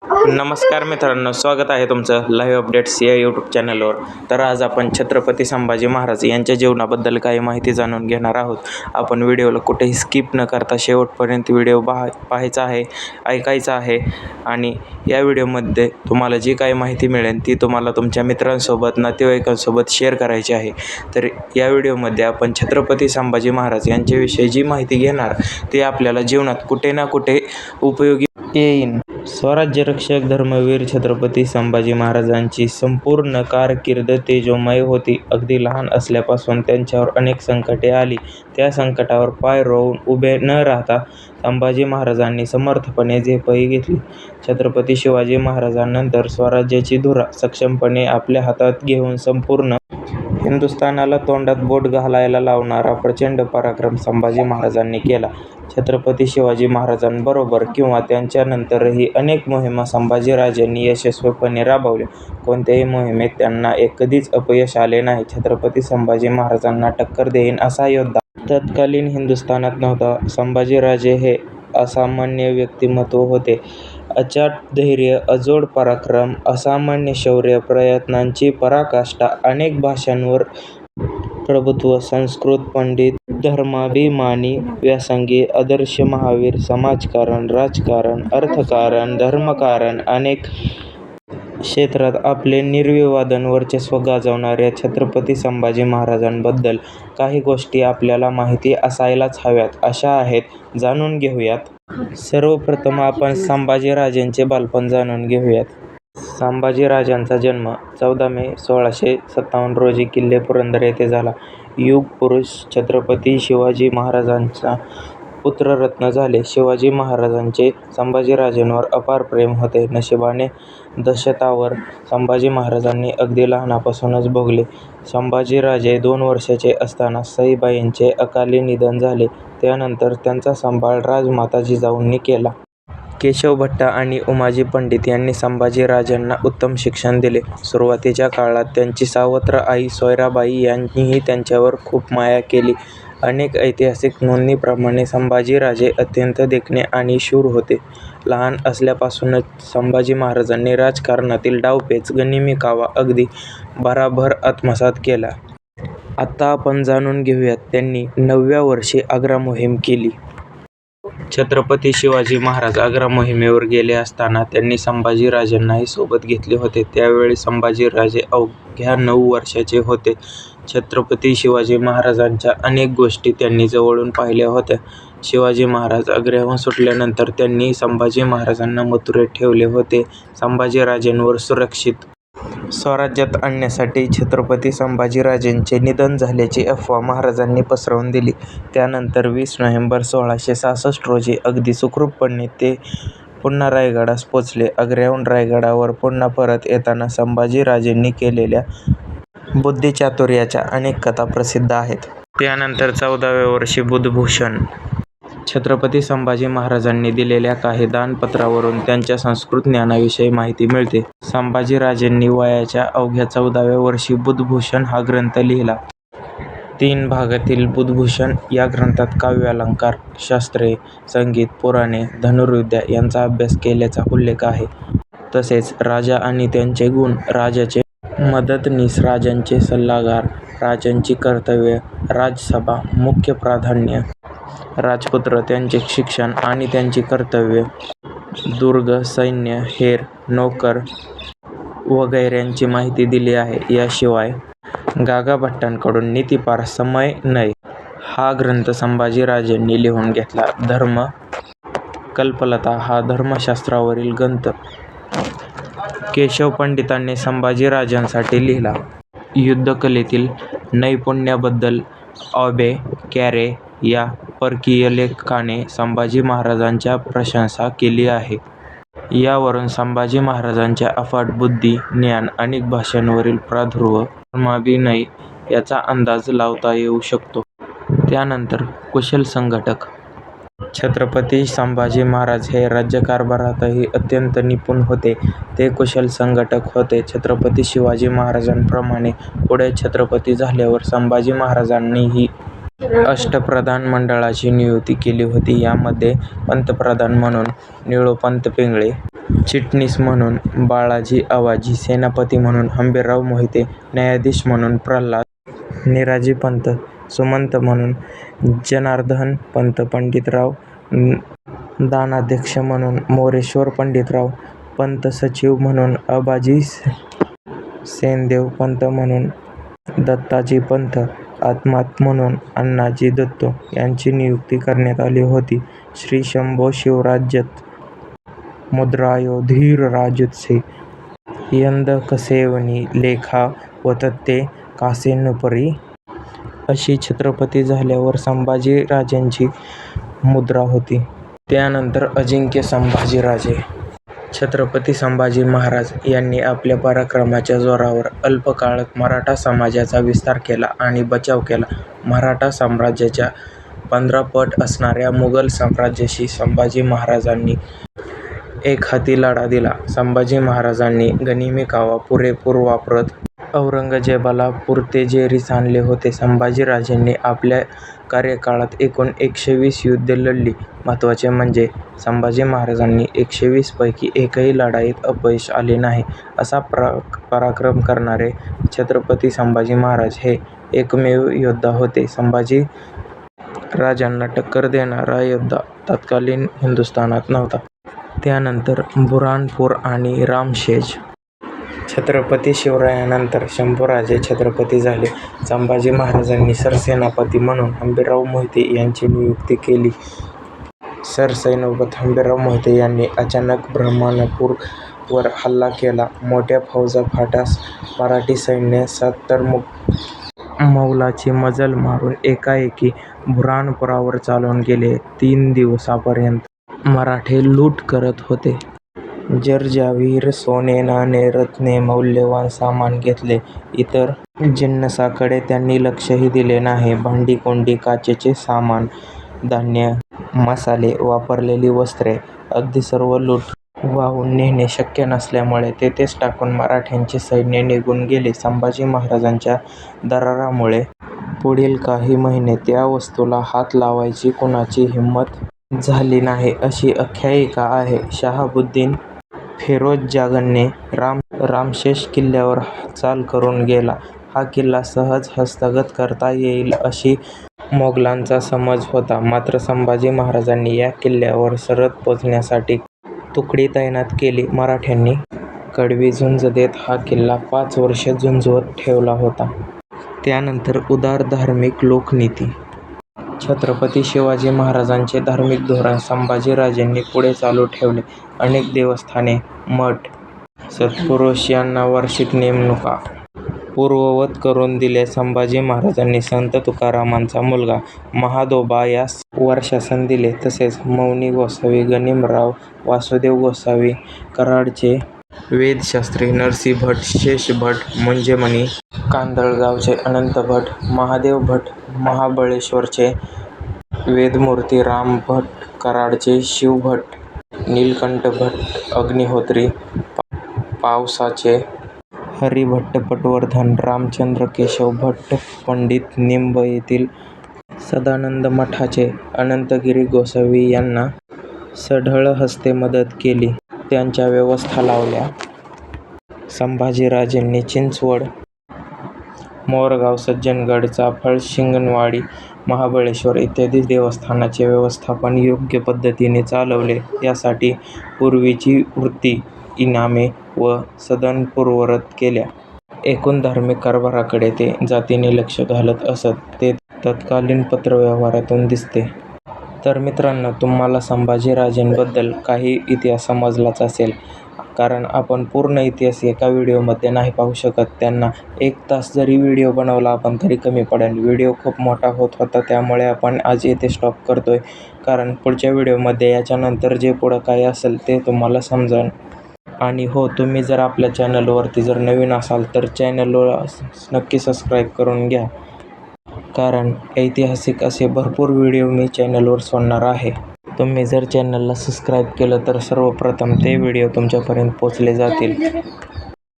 नमस्कार मित्रांनो, स्वागत आहे तुमचं लाईव्ह अपडेट्स या यूट्यूब चॅनलवर. तर आज आपण छत्रपती संभाजी महाराज यांच्या जीवनाबद्दल काही माहिती जाणून घेणार आहोत. आपण व्हिडिओला कुठेही स्किप न करता शेवटपर्यंत व्हिडिओ पाहायचा आहे, ऐकायचा आहे. आणि या व्हिडिओमध्ये तुम्हाला जी काही माहिती मिळेल ती तुम्हाला तुमच्या मित्रांसोबत, नातेवाईकांसोबत शेअर करायची आहे. तर या व्हिडिओमध्ये आपण छत्रपती संभाजी महाराज यांच्याविषयी जी माहिती घेणार ती आपल्याला जीवनात कुठे ना कुठे उपयोगी येईल. स्वराज्यरक्षक धर्मवीर छत्रपती संभाजी महाराजांची संपूर्ण कारकीर्द तेजोमय होती. अगदी लहान असल्यापासून त्यांच्यावर अनेक संकटे आली. त्या संकटावर पाय रोवून उभे न राहता संभाजी महाराजांनी समर्थपणे झेपही घेतली. छत्रपती शिवाजी महाराजांनंतर स्वराज्याची धुरा सक्षमपणे आपल्या हातात घेऊन संपूर्ण हिंदुस्थानाला तोंडात बोट घालायला लावणारा प्रचंड पराक्रम संभाजी महाराजांनी केला. छत्रपती शिवाजी महाराजांबरोबर किंवा त्यांच्यानंतरही अनेक मोहिमा संभाजीराजांनी यशस्वीपणे राबवल्या. कोणत्याही मोहिमेत त्यांना कधीच अपयश आले नाही. छत्रपती संभाजी महाराजांना टक्कर देईन असा योद्धा तत्कालीन हिंदुस्थानात नव्हता. संभाजीराजे हे असामान्य व्यक्तिमत्व होते. अचाट धैर्य, अजोड पराक्रम, असामान्य शौर्य, प्रयत्नांची पराकाष्ठा, अनेक भाषांवर प्रभुत्व, संस्कृत पंडित, धर्माभिमानी, व्यासंगी, आदर्श महावीर, समाजकारण, राजकारण, अर्थकारण, धर्मकारण, अनेक क्षेत्रात आपले निर्विवाद वर्चस्व गाजवणाऱ्या छत्रपती संभाजी महाराजांबद्दल काही गोष्टी आपल्याला माहिती असायलाच हव्यात. अशा आहेत, जाणून घेऊयात. सर्वप्रथम आपण संभाजीराजांचे बालपण जाणून घेऊयात. संभाजीराजांचा जन्म 14 मे 1657 रोजी किल्ले पुरंदर येथे झाला. युग पुरुष छत्रपती शिवाजी महाराजांचा पुत्ररत्न झाले. शिवाजी महाराजांचे संभाजीराजांवर अपार प्रेम होते. नशिबाने दशतावर संभाजी महाराजांनी अगदी लहानापासूनच भोगले. संभाजीराजे 2 वर्षाचे असताना सईबाईंचे अकाली निधन झाले. त्यानंतर त्यांचा सांभाळ राजमाता जिजाऊंनी केला. केशव भट्ट आणि उमाजी पंडित यांनी संभाजीराजांना उत्तम शिक्षण दिले. सुरुवातीच्या काळात त्यांची सावत्र आई सोयराबाई यांनीही त्यांच्यावर खूप माया केली. अनेक ऐतिहासिक नोंदींप्रमाणे संभाजीराजे अत्यंत देखणे आणि शूर होते. लहान असल्यापासूनच संभाजी महाराजांनी राजकारणातील डावपेच, गनिमी कावा अगदी भराभर आत्मसात केला. आता आपण जाणून घेऊयात त्यांनी 9व्या वर्षी आग्रा मोहीम केली. छत्रपती शिवाजी महाराज आग्रा मोहिमेवर गेले असताना त्यांनी संभाजीराजांनाही सोबत घेतले होते. त्यावेळी संभाजीराजे अवघ्या 9 वर्षाचे होते. छत्रपती शिवाजी महाराजांच्या अनेक गोष्टी त्यांनी जवळून पाहिल्या होत्या. शिवाजी महाराज आग्र्याहून सुटल्यानंतर त्यांनी संभाजी महाराजांना मथुरेत ठेवले होते. संभाजीराजांवर सुरक्षित स्वराज्यात आणण्यासाठी छत्रपती संभाजीराजांचे निधन झाल्याची अफवा महाराजांनी पसरवून दिली. त्यानंतर 20 नोव्हेंबर 1666 रोजी अगदी सुखरूपपणे ते पुन्हा रायगडास पोचले. आग्र्याहून रायगडावर पुन्हा परत येताना संभाजीराजांनी केलेल्या बुद्धिचातुर्याच्या अनेक कथा प्रसिद्ध आहेत. त्यानंतर 14व्या वर्षी बुधभूषण छत्रपती संभाजी महाराजांनी दिलेल्या काही दानपत्रावरून त्यांच्या संस्कृत ज्ञानाविषयी माहिती मिळते. संभाजीराजांनी वयाच्या अवघ्या 14व्या वर्षी बुधभूषण हा ग्रंथ लिहिला. 3 भागातील बुधभूषण या ग्रंथात काव्यालंकार, शास्त्रे, संगीत, पुराणे, धनुर्विद्या यांचा अभ्यास केल्याचा उल्लेख आहे. तसेच राजा आणि त्यांचे गुण, राजाचे मदतनीस, राजांचे सल्लागार, राजांची कर्तव्य, राजसभा, मुख्य प्राधान्य, राजपुत्र, त्यांचे शिक्षण आणि त्यांची कर्तव्य, दुर्ग, सैन्य, हेर, नौकर वगैरेंची माहिती दिली आहे. याशिवाय गागाभट्टांकडून नीतिपार समय नय हा ग्रंथ संभाजीराजांनी लिहून घेतला. धर्म कल्पलता हा धर्मशास्त्रावरील ग्रंथ केशव पंडितांनी संभाजीराजांसाठी लिहिला. युद्धकलेतील नैपुण्याबद्दल ऑबे कॅरे या परकीय लेखकाने संभाजी महाराजांच्या प्रशंसा केली आहे. यावरून संभाजी महाराजांच्या अफाट बुद्धी, ज्ञान, अनेक भाषांवरील प्रादुर्भाव, धर्माभिनय याचा अंदाज लावता येऊ शकतो. त्यानंतर कुशल संघटक छत्रपती संभाजी महाराज हे राज्यकारभारातही अत्यंत निपुण होते. ते कुशल संघटक होते. छत्रपती शिवाजी महाराजांप्रमाणे पुढे छत्रपती झाल्यावर संभाजी महाराजांनीही अष्टप्रधान मंडळाची नियुक्ती केली होती. यामध्ये पंतप्रधान म्हणून निळोपंत पिंगळे, चिटणीस म्हणून बाळाजी आवाजी, सेनापती म्हणून हंबीरराव मोहिते, न्यायाधीश म्हणून प्रल्हाद निराजीपंत, सुमंत म्हणून जनार्दन पंत पंडितराव, दानाध्यक्ष म्हणून मोरेश्वर पंडितराव पंत, सचिव म्हणून आबाजी सेनदेव पंत म्हणून दत्ताजी पंत, आत्मात म्हणून अण्णाजी दत्तो यांची नियुक्ती करण्यात आली होती. श्री शंभो शिवराज्यत मुद्रायो धीर राजोत्से यंद कसेवनी लेखा वतते कासेनुपरी अशी छत्रपती झाल्यावर संभाजीराजेंची मुद्रा होती. त्यानंतर अजिंक्य संभाजीराजे छत्रपती संभाजी महाराज यांनी आपल्या पराक्रमाच्या जोरावर अल्प काळात मराठा समाजाचा विस्तार केला आणि बचाव केला. मराठा साम्राज्याच्या 15 पट असणाऱ्या मुघल साम्राज्याशी संभाजी महाराजांनी एकहाती लढा दिला. संभाजी महाराजांनी गनिमी कावा पुरेपूर वापरत औरंगजेबाला पुरतेजेरीस आणले होते. संभाजीराजेंनी आपल्या कार्यकाळात एकूण 120 युद्धे लढली. महत्त्वाचे म्हणजे संभाजी महाराजांनी 120 पैकी एकही लढाईत अपयश आले नाही. असा पराक्रम करणारे छत्रपती संभाजी महाराज हे एकमेव योद्धा होते. संभाजी राजांना टक्कर देणारा योद्धा तत्कालीन हिंदुस्थानात नव्हता. त्यानंतर बुऱ्हाणपूर आणि रामशेज. छत्रपती शिवरायांनंतर शंभूराजे छत्रपती झाले. संभाजी महाराजांनी सरसेनापती म्हणून हंबीरराव मोहिते यांची नियुक्ती केली. सरसैनिक हंबीरराव मोहिते यांनी अचानक ब्रह्मणपूरवर हल्ला केला. मोठ्या फौजाफाटास मराठी सैन्य 70 मौलाची मजल मारून एकाएकी बुऱ्हाणपुरावर चालून गेले. 3 दिवसापर्यंत मराठे लूट करत होते. जर्जावीर, सोने, नाणे, रत्ने, मौल्यवान सामान घेतले. इतर जिन्नसाकडे त्यांनी लक्षही दिले नाही. भांडी-कोंडी, काचेचे सामान, धान्य, मसाले, वापरलेली वस्त्रे अगदी सर्व लूट वाहून नेणे शक्य नसल्यामुळे तेथेच टाकून मराठ्यांचे सैन्य निघून गेले. संभाजी महाराजांच्या दरारामुळे पुढील काही महिने त्या वस्तूला हात लावायची कुणाची हिंमत झाली नाही, अशी आख्यायिका आहे. शहाबुद्दीन फेरोजजागने रामशेष किल्ल्यावर चाल करून गेला. हा किल्ला सहज हस्तगत करता येईल अशी मोगलांचा समज होता. मात्र संभाजी महाराजांनी या किल्ल्यावर सरळ पोचण्यासाठी तुकडी तैनात केली. मराठ्यांनी कडवी झुंज देत हा किल्ला 5 वर्षे झुंजवत ठेवला होता. त्यानंतर उदार धार्मिक लोकनीती. छत्रपती शिवाजी महाराजांचे धार्मिक धोरण संभाजीराजेंनी पुढे चालू ठेवले. अनेक देवस्थाने, मठ, सत्पुरुष यांना वार्षिक नेमणुका पूर्ववत करून दिल्या. संभाजी महाराजांनी संत तुकारामांचा मुलगा महादोबा यास वर-शासन दिले. तसेच मौनी गोसावी, गनिमराव, वासुदेव गोसावी, कराडचे वेदशास्त्री नरसी भट, शेष भट, मुंजेमणी, कांदळगावचे अनंत भट, महादेव भट, महाबळेश्वरचे वेदमूर्ती राम भट, कराडचे शिवभट, नीलकंठ भट, अग्निहोत्री, पावसाचे हरिभट्ट, पटवर्धन, रामचंद्र केशव भट्ट, पंडित निंब येथील सदानंद मठाचे अनंतगिरी गोसावी यांना सढळ हस्ते मदत केली. त्यांच्या व्यवस्था लावल्या. संभाजीराजेंनी चिंचवड, मोरगाव, सज्जनगड, चाफळ, शिंगणवाडी, महाबळेश्वर इत्यादी देवस्थानांचे व्यवस्थापन योग्य पद्धतीने चालवले. यासाठी पूर्वीची वृत्ती, इनामे व सदन पूर्ववत केल्या. एकूण धार्मिक कारभाराकडे ते जातीने लक्ष घालत असत, ते तत्कालीन पत्रव्यवहारातून दिसते. तर मित्रांनो, तुम्हाला संभाजीराजेंबद्दल काही इतिहास समजलाच असेल, कारण आपण पूर्ण इतिहास एका व्हिडिओमध्ये नाही पाहू शकत. त्यांना 1 तास जरी व्हिडिओ बनवला आपण तरी कमी पडेल. व्हिडिओ खूप मोठा होत होता, त्यामुळे आपण आज येथे स्टॉप करतोय, कारण पुढच्या व्हिडिओमध्ये याच्यानंतर जे पुढं काय असेल ते तुम्हाला समजेल. आणि हो, तुम्ही जर आपल्या चॅनलवरती जर नवीन असाल तर चॅनलला नक्की सबस्क्राईब करून घ्या, कारण ऐतिहासिक असे भरपूर व्हिडिओ मी चॅनलवर सोडणार आहे. तुम्ही जर चॅनलला सबस्क्राईब केलं तर सर्वप्रथम ते व्हिडिओ तुमच्यापर्यंत पोहोचले जातील.